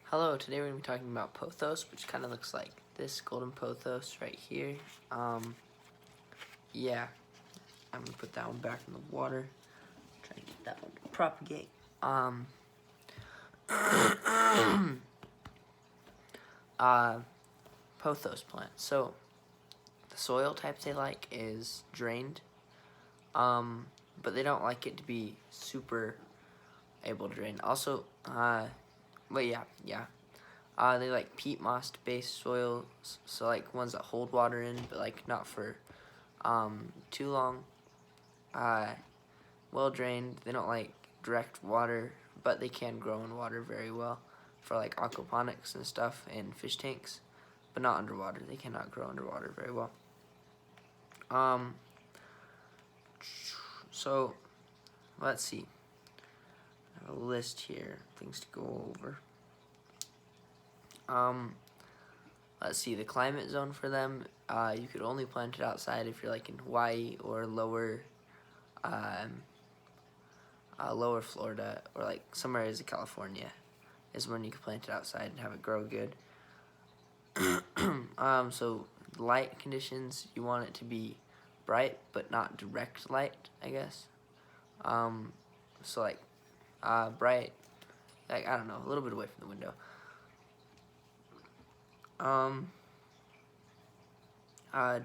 Hello, today we're going to be talking about pothos, which kind of looks like this golden pothos right here. Yeah, I'm going to put that one back in the water, try to get that one to propagate. Pothos plant. So, the soil types they like is drained, but they don't like it to be super able to drain. Also, but yeah. They like peat moss based soils, so like ones that hold water in, but like not for too long. Well drained. They don't like direct water, but they can grow in water very well for like aquaponics and stuff and fish tanks, but not underwater. They cannot grow underwater very well. So let's see. I have a list here, things to go over. Let's see, the climate zone for them, you could only plant it outside if you're like in Hawaii or lower Florida, or like some areas of California is when you can plant it outside and have it grow good. So light conditions, you want it to be bright but not direct light, I guess. So like bright, like I don't know, a little bit away from the window.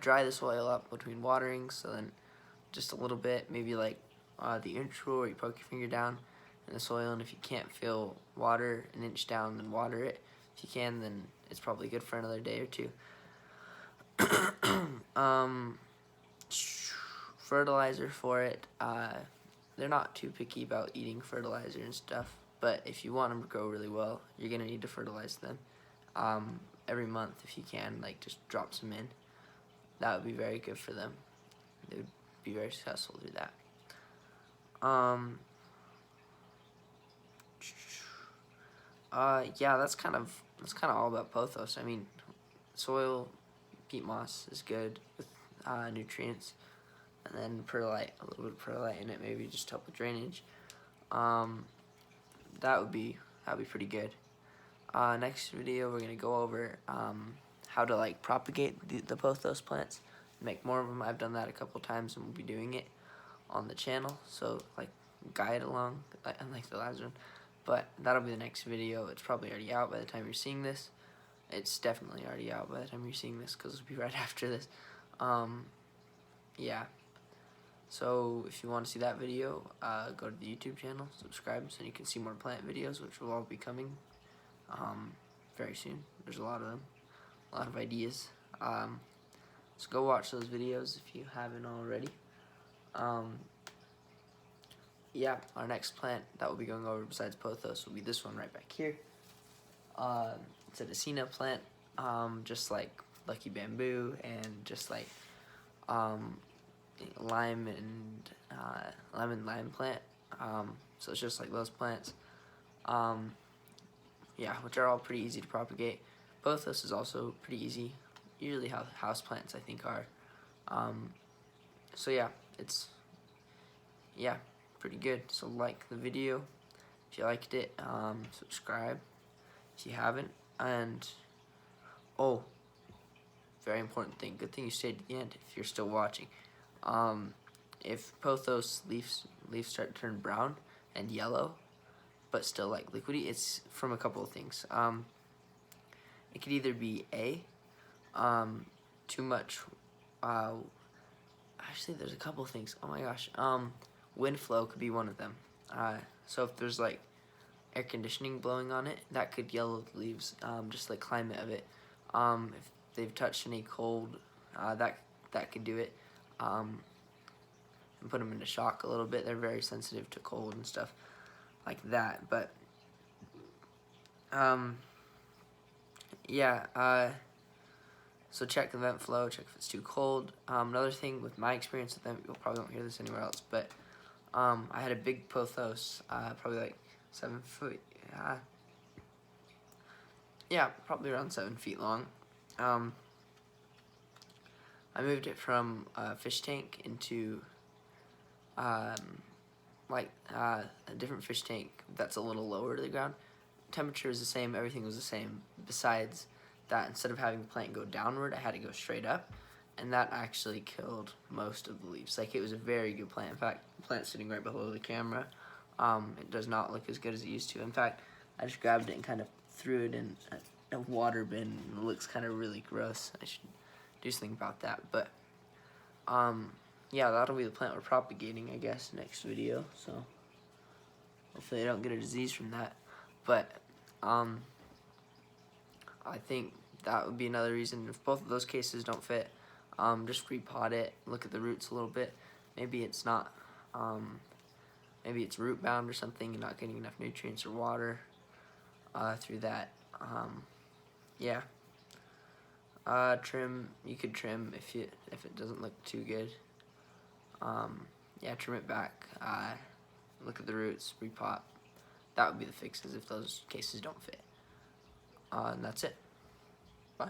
Dry the soil up between waterings, so then just a little bit, maybe like the inch rule where you poke your finger down in the soil, and if you can't feel water an inch down, then water it. If you can, then it's probably good for another day or two. Fertilizer for it, they're not too picky about eating fertilizer and stuff, but if you want them to grow really well, you're going to need to fertilize them every month if you can, like just drop some in. That would be very good for them. They would be very successful through that. Yeah, that's kind of all about pothos. I mean, soil, peat moss is good with nutrients, and then perlite, a little bit of perlite in it, maybe just help with drainage. That would be pretty good. Next video, we're gonna go over how to like propagate the pothos plants, make more of them. I've done that a couple times, and we'll be doing it on the channel. So like guide along, unlike the last one. But that'll be the next video. It's probably already out by the time you're seeing this. It's definitely already out by the time you're seeing this because it'll be right after this. Yeah. So if you want to see that video, go to the YouTube channel, subscribe, so you can see more plant videos, which will all be coming very soon. There's a lot of them, a lot of ideas. So go watch those videos if you haven't already. Yeah, our next plant that we'll be going over besides pothos will be this one right back here. It's a Dacina plant, just like lucky bamboo and just like lime and lime plant. So it's just like those plants. Yeah, which are all pretty easy to propagate. Pothos is also pretty easy. Usually how house plants I think are. So yeah, it's pretty good. So like the video if you liked it, subscribe if you haven't, and oh, very important thing, good thing you stayed to the end if you're still watching. If pothos leaves start to turn brown and yellow but still like liquidy, it's from a couple of things. It could either be too much actually there's a couple of things, oh my gosh, wind flow could be one of them. So if there's like air conditioning blowing on it, that could yellow the leaves, just like climate of it. If they've touched any cold, that could do it, and put them into shock a little bit. They're very sensitive to cold and stuff like that. But yeah, so check the vent flow, check if it's too cold. Another thing with my experience with them, you probably won't hear this anywhere else, but I had a big pothos, probably like 7 foot, yeah, probably around 7 feet long. I moved it from a fish tank into a different fish tank that's a little lower to the ground. temperature was the same, everything was the same. Besides that, instead of having the plant go downward, I had to go straight up, and that actually killed most of the leaves. Like, it was a very good plant. In fact, the plant's sitting right below the camera. It does not look as good as it used to. In fact, I just grabbed it and kind of threw it in a water bin, and it looks kind of really gross. I should do something about that. But yeah, that'll be the plant we're propagating, I guess, next video. So hopefully I don't get a disease from that. But I think that would be another reason. If both of those cases don't fit, just repot it, look at the roots a little bit. Maybe it's not, maybe it's root bound or something. You're not getting enough nutrients or water through that. Yeah. Trim, you could trim if it doesn't look too good. Yeah, trim it back. Look at the roots, repot. That would be the fixes if those cases don't fit. And that's it. Bye.